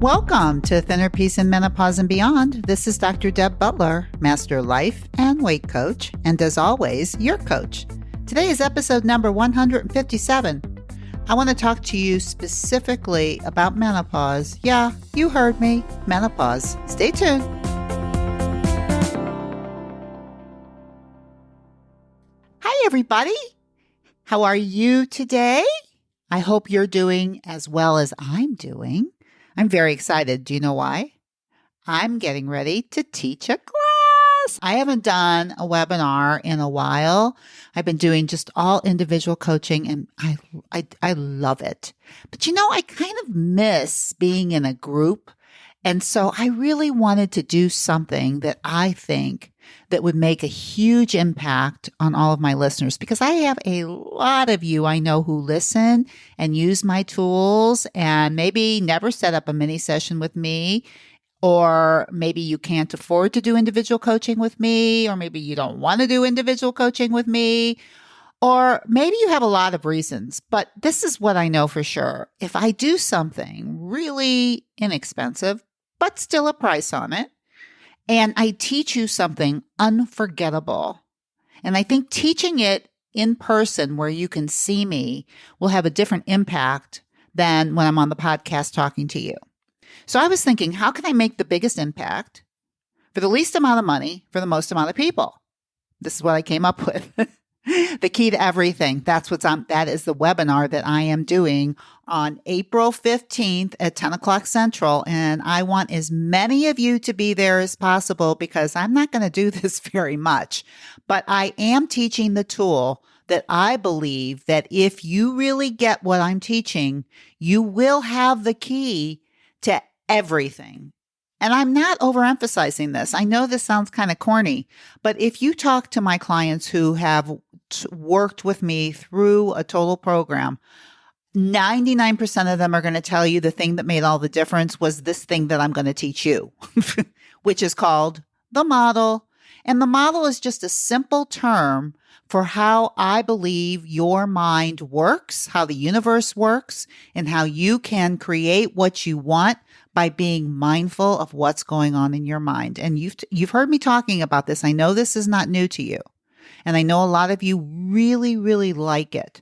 Welcome to Thinner Peace in Menopause and Beyond. This is Dr. Deb Butler, Master Life and Weight Coach, and as always, your coach. Today is episode number 157. I want to talk to you specifically about menopause. Yeah, you heard me, menopause. Stay tuned. Hi, everybody. How are you today? I hope you're doing as well as I'm doing. I'm very excited. Do you know why? I'm getting ready to teach a class. I haven't done a webinar in a while. I've been doing just all individual coaching and I love it. But I kind of miss being in a group. And so I really wanted to do something that I think that would make a huge impact on all of my listeners, because I have a lot of you I know who listen and use my tools and maybe never set up a mini session with me, or maybe you can't afford to do individual coaching with me, or maybe you don't want to do individual coaching with me, or maybe you have a lot of reasons. But this is what I know for sure. If I do something really inexpensive, but still a price on it, and I teach you something unforgettable, and I think teaching it in person where you can see me will have a different impact than when I'm on the podcast talking to you. So I was thinking, how can I make the biggest impact for the least amount of money for the most amount of people? This is what I came up with. The key to everything. That is the webinar that I am doing on April 15th at 10 o'clock Central. And I want as many of you to be there as possible, because I'm not going to do this very much, but I am teaching the tool that I believe that if you really get what I'm teaching, you will have the key to everything. And I'm not overemphasizing this. I know this sounds kind of corny, but if you talk to my clients who have worked with me through a total program, 99% of them are going to tell you the thing that made all the difference was this thing that I'm going to teach you, which is called the model. And the model is just a simple term for how I believe your mind works, how the universe works, and how you can create what you want by being mindful of what's going on in your mind. And you've heard me talking about this. I know this is not new to you. And I know a lot of you really, really like it.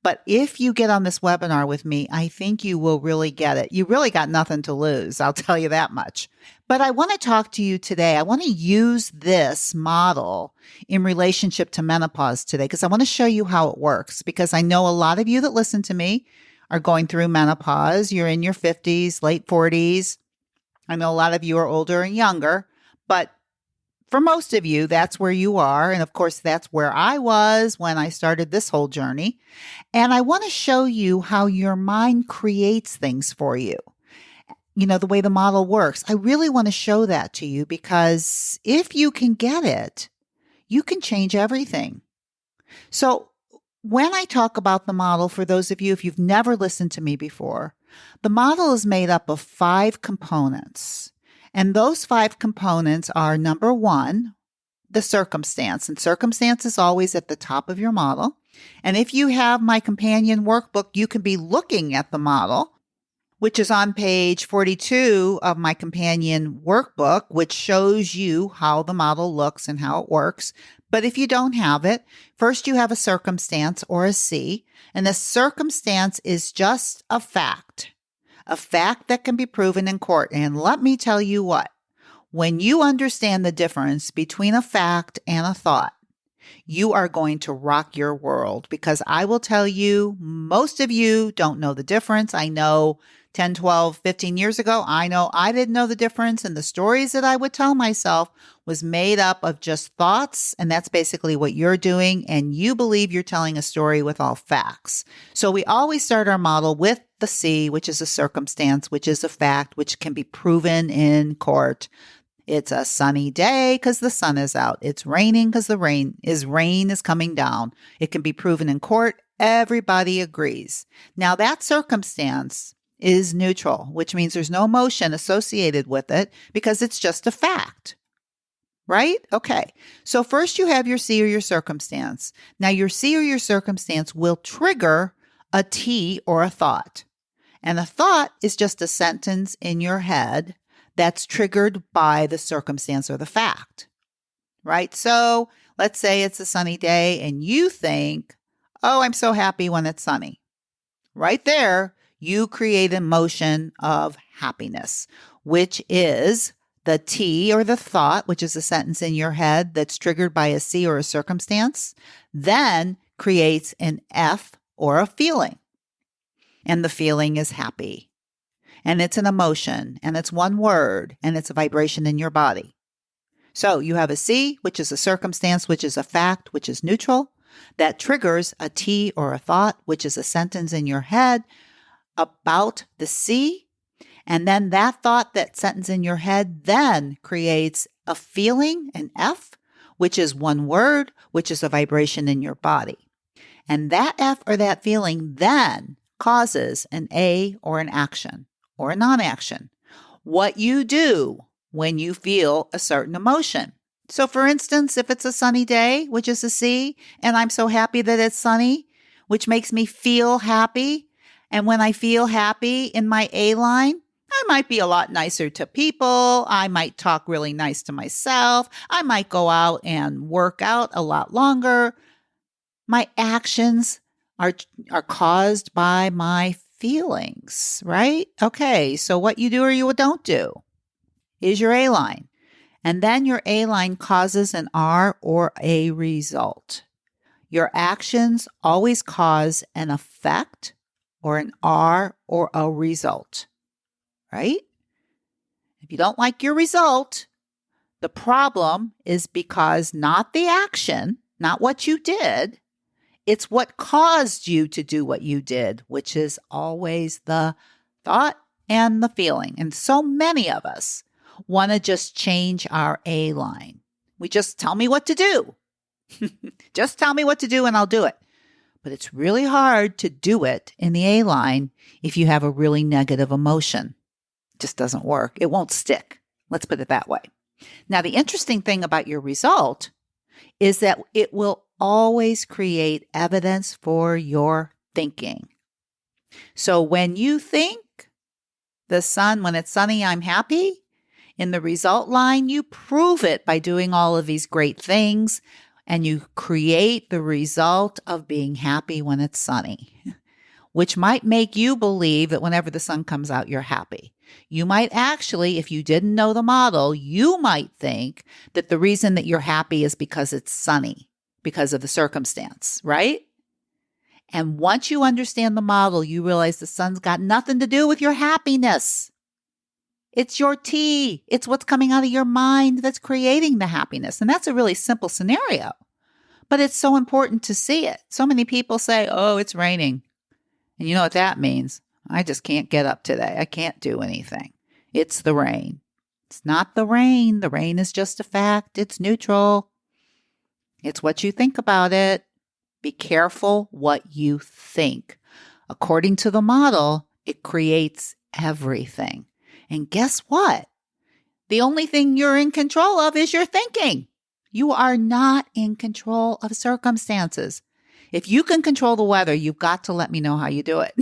But if you get on this webinar with me, I think you will really get it. You really got nothing to lose. I'll tell you that much. But I want to talk to you today. I want to use this model in relationship to menopause today, because I want to show you how it works, because I know a lot of you that listen to me are going through menopause. You're in your 50s, late 40s. I know a lot of you are older and younger, but for most of you, that's where you are. And of course, that's where I was when I started this whole journey. And I want to show you how your mind creates things for you. The way the model works. I really want to show that to you, because if you can get it, you can change everything. So when I talk about the model, for those of you, if you've never listened to me before, the model is made up of 5 components. And those 5 components are, number 1, the circumstance. And circumstance is always at the top of your model. And if you have my companion workbook, you can be looking at the model, which is on page 42 of my companion workbook, which shows you how the model looks and how it works. But if you don't have it, first you have a circumstance, or a C. And the circumstance is just a fact that can be proven in court. And let me tell you what, when you understand the difference between a fact and a thought, you are going to rock your world, because I will tell you, most of you don't know the difference. I know 10, 12, 15 years ago, I know I didn't know the difference. And the stories that I would tell myself was made up of just thoughts. And that's basically what you're doing. And you believe you're telling a story with all facts. So we always start our model with the C, which is a circumstance, which is a fact, which can be proven in court. It's a sunny day because the sun is out. It's raining because the rain is coming down. It can be proven in court. Everybody agrees. Now that circumstance is neutral, which means there's no emotion associated with it, because it's just a fact. Right? Okay. So first you have your C, or your circumstance. Now your C, or your circumstance, will trigger a T, or a thought. And a thought is just a sentence in your head that's triggered by the circumstance or the fact, right? So let's say it's a sunny day and you think, oh, I'm so happy when it's sunny. Right there, you create an emotion of happiness, which is the T or the thought, which is a sentence in your head that's triggered by a C or a circumstance, then creates an F or a feeling. And the feeling is happy. And it's an emotion, and it's one word, and it's a vibration in your body. So you have a C, which is a circumstance, which is a fact, which is neutral. That triggers a T or a thought, which is a sentence in your head about the C. And then that thought, that sentence in your head, then creates a feeling, an F, which is one word, which is a vibration in your body. And that F or that feeling then causes an A or an action or a non-action. What you do when you feel a certain emotion. So for instance, if it's a sunny day, which is a C, and I'm so happy that it's sunny, which makes me feel happy. And when I feel happy in my A line, I might be a lot nicer to people. I might talk really nice to myself. I might go out and work out a lot longer. My actions are caused by my feelings, right? Okay, so what you do or you don't do is your A line. And then your A line causes an R or a result. Your actions always cause an effect or an R or a result, right? If you don't like your result, the problem is because not the action, not what you did, it's what caused you to do what you did, which is always the thought and the feeling. And so many of us want to just change our A line. We just tell me what to do. Just tell me what to do and I'll do it. But it's really hard to do it in the A line if you have a really negative emotion. It just doesn't work. It won't stick. Let's put it that way. Now, the interesting thing about your result is that it will always create evidence for your thinking. So when you think when it's sunny, I'm happy, in the result line, you prove it by doing all of these great things, and you create the result of being happy when it's sunny, which might make you believe that whenever the sun comes out, you're happy. You might actually, if you didn't know the model, you might think that the reason that you're happy is because it's sunny, because of the circumstance, right? And once you understand the model, you realize the sun's got nothing to do with your happiness. It's your T. It's what's coming out of your mind that's creating the happiness. And that's a really simple scenario. But it's so important to see it. So many people say, oh, it's raining. And you know what that means? I just can't get up today. I can't do anything. It's the rain. It's not the rain. The rain is just a fact. It's neutral. It's what you think about it. Be careful what you think. According to the model, it creates everything. And guess what? The only thing you're in control of is your thinking. You are not in control of circumstances. If you can control the weather, you've got to let me know how you do it.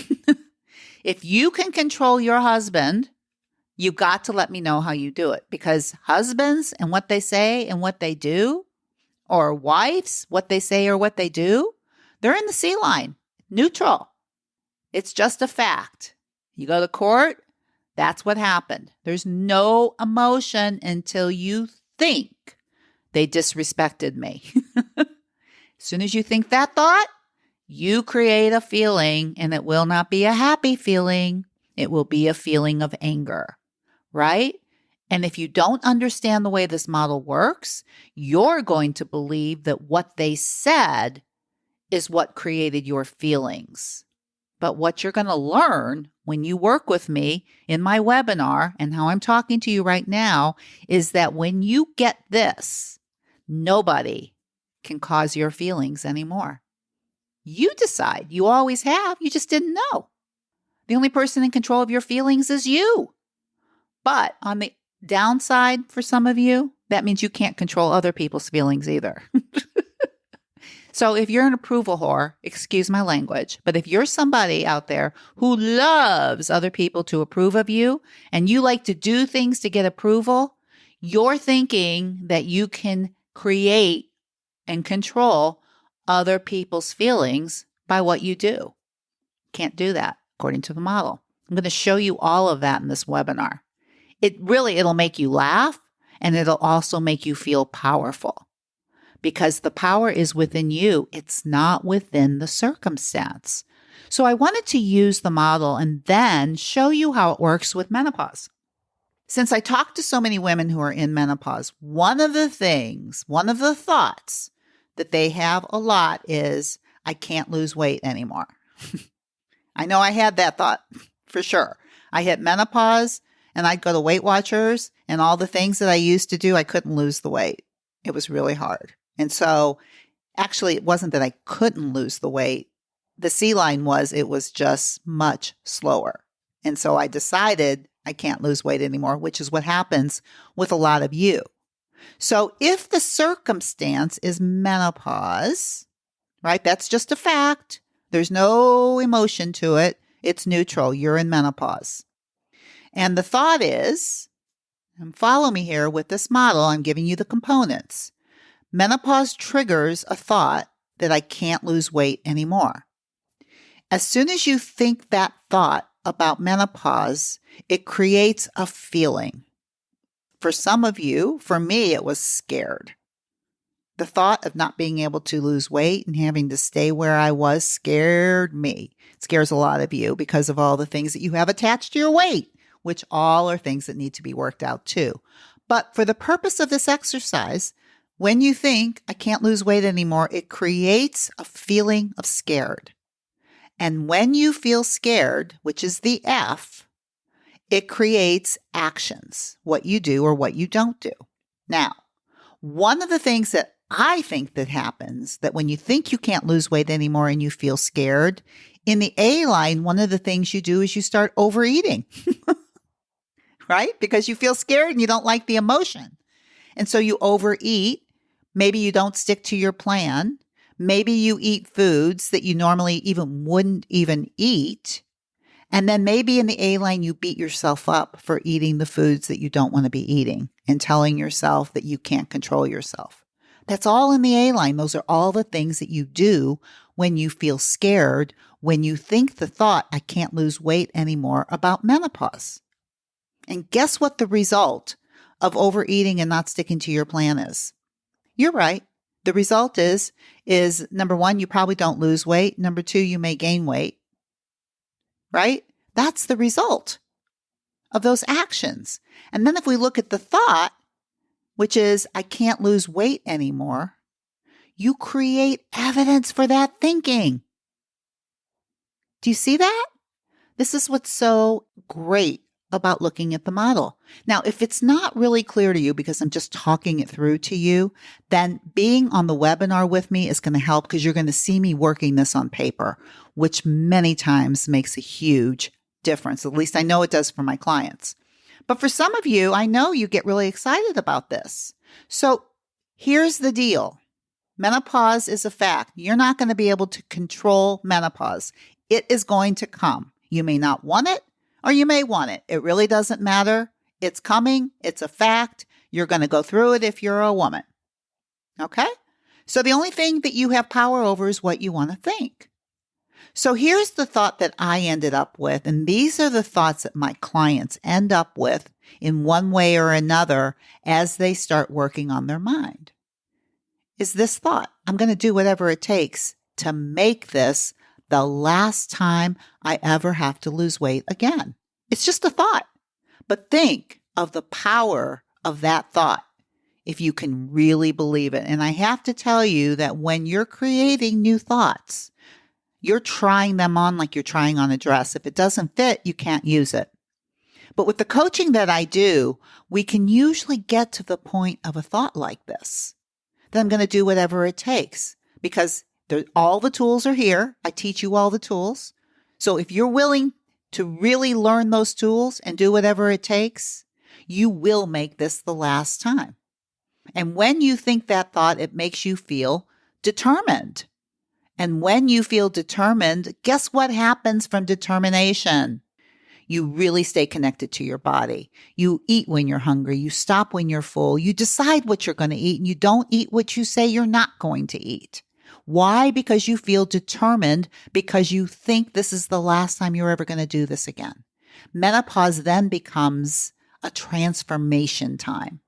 If you can control your husband, you've got to let me know how you do it. Because husbands and what they say and what they do, or wives, what they say or what they do, they're in the C line, neutral. It's just a fact. You go to court, that's what happened. There's no emotion until you think they disrespected me. As soon as you think that thought, you create a feeling, and it will not be a happy feeling. It will be a feeling of anger, right? And if you don't understand the way this model works, you're going to believe that what they said is what created your feelings. But what you're going to learn when you work with me in my webinar and how I'm talking to you right now is that when you get this, nobody can cause your feelings anymore. You decide. You always have. You just didn't know. The only person in control of your feelings is you. But on the downside for some of you, that means you can't control other people's feelings either. So if you're an approval whore, excuse my language, but if you're somebody out there who loves other people to approve of you and you like to do things to get approval, you're thinking that you can create and control other people's feelings by what you do. Can't do that according to the model. I'm going to show you all of that in this webinar. It'll make you laugh, and it'll also make you feel powerful because the power is within you. It's not within the circumstance. So I wanted to use the model and then show you how it works with menopause. Since I talk to so many women who are in menopause, one of the thoughts that they have a lot is, I can't lose weight anymore. I know I had that thought for sure. I hit menopause and I'd go to Weight Watchers and all the things that I used to do, I couldn't lose the weight. It was really hard. And so actually it wasn't that I couldn't lose the weight. The C line was, it was just much slower. And so I decided I can't lose weight anymore, which is what happens with a lot of you. So if the circumstance is menopause, right? That's just a fact. There's no emotion to it. It's neutral. You're in menopause. And the thought is, and follow me here with this model, I'm giving you the components. Menopause triggers a thought that I can't lose weight anymore. As soon as you think that thought about menopause, it creates a feeling. For some of you, for me, it was scared. The thought of not being able to lose weight and having to stay where I was scared me. It scares a lot of you because of all the things that you have attached to your weight, which all are things that need to be worked out too. But for the purpose of this exercise, when you think I can't lose weight anymore, it creates a feeling of scared. And when you feel scared, which is the F, it creates actions, what you do or what you don't do. Now, one of the things that I think that happens, that when you think you can't lose weight anymore and you feel scared, in the A line, one of the things you do is you start overeating, right? Because you feel scared and you don't like the emotion. And so you overeat. Maybe you don't stick to your plan. Maybe you eat foods that you normally wouldn't even eat. And then maybe in the A line, you beat yourself up for eating the foods that you don't want to be eating and telling yourself that you can't control yourself. That's all in the A line. Those are all the things that you do when you feel scared, when you think the thought, I can't lose weight anymore about menopause. And guess what the result of overeating and not sticking to your plan is? You're right. The result is number one, you probably don't lose weight. Number two, you may gain weight. Right? That's the result of those actions. And then if we look at the thought, which is, I can't lose weight anymore, you create evidence for that thinking. Do you see that? This is what's so great about looking at the model. Now, if it's not really clear to you because I'm just talking it through to you, then being on the webinar with me is going to help because you're going to see me working this on paper, which many times makes a huge difference. At least I know it does for my clients. But for some of you, I know you get really excited about this. So here's the deal. Menopause is a fact. You're not going to be able to control menopause. It is going to come. You may not want it, or you may want it. It really doesn't matter. It's coming. It's a fact. You're going to go through it if you're a woman. Okay? So the only thing that you have power over is what you want to think. So here's the thought that I ended up with, and these are the thoughts that my clients end up with in one way or another as they start working on their mind. Is this thought, I'm going to do whatever it takes to make this the last time I ever have to lose weight again. It's just a thought. But think of the power of that thought if you can really believe it. And I have to tell you that when you're creating new thoughts, you're trying them on like you're trying on a dress. If it doesn't fit, you can't use it. But with the coaching that I do, we can usually get to the point of a thought like this, that I'm going to do whatever it takes because all the tools are here. I teach you all the tools. So if you're willing to really learn those tools and do whatever it takes, you will make this the last time. And when you think that thought, it makes you feel determined. And when you feel determined, guess what happens from determination? You really stay connected to your body. You eat when you're hungry. You stop when you're full. You decide what you're going to eat, and you don't eat what you say you're not going to eat. Why? Because you feel determined, because you think this is the last time you're ever going to do this again. Menopause then becomes a transformation time.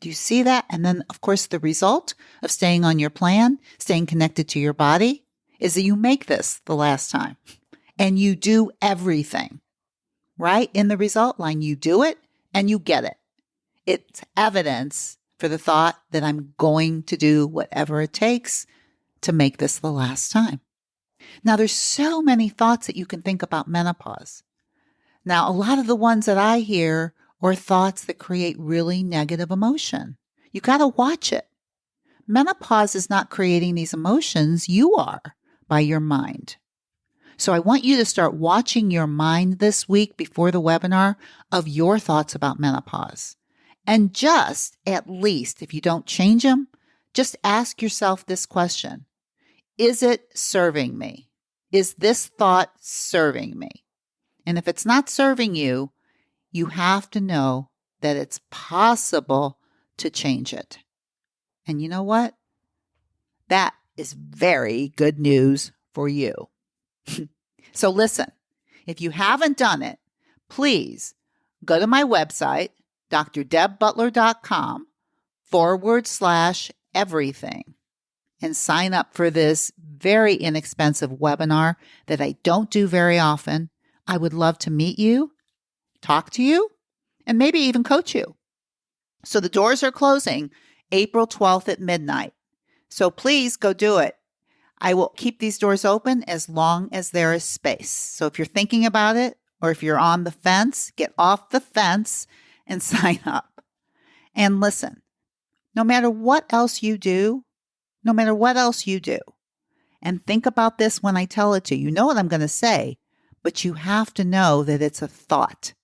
Do you see that? And then, of course, the result of staying on your plan, staying connected to your body, is that you make this the last time. And you do everything, right? In the result line, you do it and you get it. It's evidence for the thought that I'm going to do whatever it takes to make this the last time. Now, there's so many thoughts that you can think about menopause. Now, a lot of the ones that I hear are thoughts that create really negative emotion. You got to watch it. Menopause is not creating these emotions. You are by your mind. So I want you to start watching your mind this week before the webinar of your thoughts about menopause. And just, at least, if you don't change them, just ask yourself this question. Is it serving me? Is this thought serving me? And if it's not serving you, you have to know that it's possible to change it. And you know what? That is very good news for you. So listen, if you haven't done it, please go to my website, drdebbutler.com/everything, and sign up for this very inexpensive webinar that I don't do very often. I would love to meet you, talk to you, and maybe even coach you. So the doors are closing April 12th at midnight. So please go do it. I will keep these doors open as long as there is space. So if you're thinking about it, or if you're on the fence, get off the fence and sign up. And listen, no matter what else you do, and think about this when I tell it to you. You know what I'm going to say, but you have to know that it's a thought.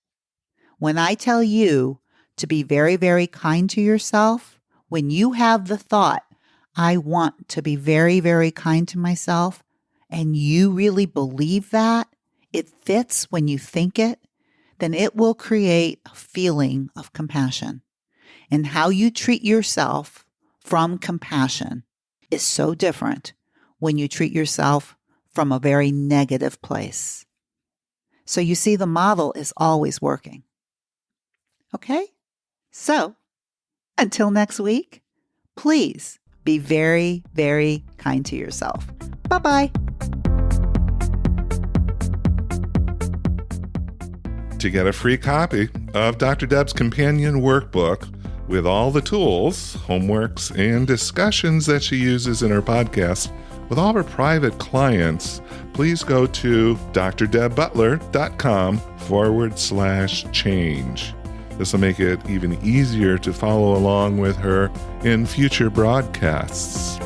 When I tell you to be very, very kind to yourself, when you have the thought, I want to be very, very kind to myself, and you really believe that, it fits when you think it, then it will create a feeling of compassion. And how you treat yourself from compassion is so different when you treat yourself from a very negative place. So you see, the model is always working. Okay? So, until next week, please be very, very kind to yourself. Bye-bye. To get a free copy of Dr. Deb's companion workbook with all the tools, homeworks, and discussions that she uses in her podcast with all of her private clients, please go to drdebbutler.com/change. This will make it even easier to follow along with her in future broadcasts.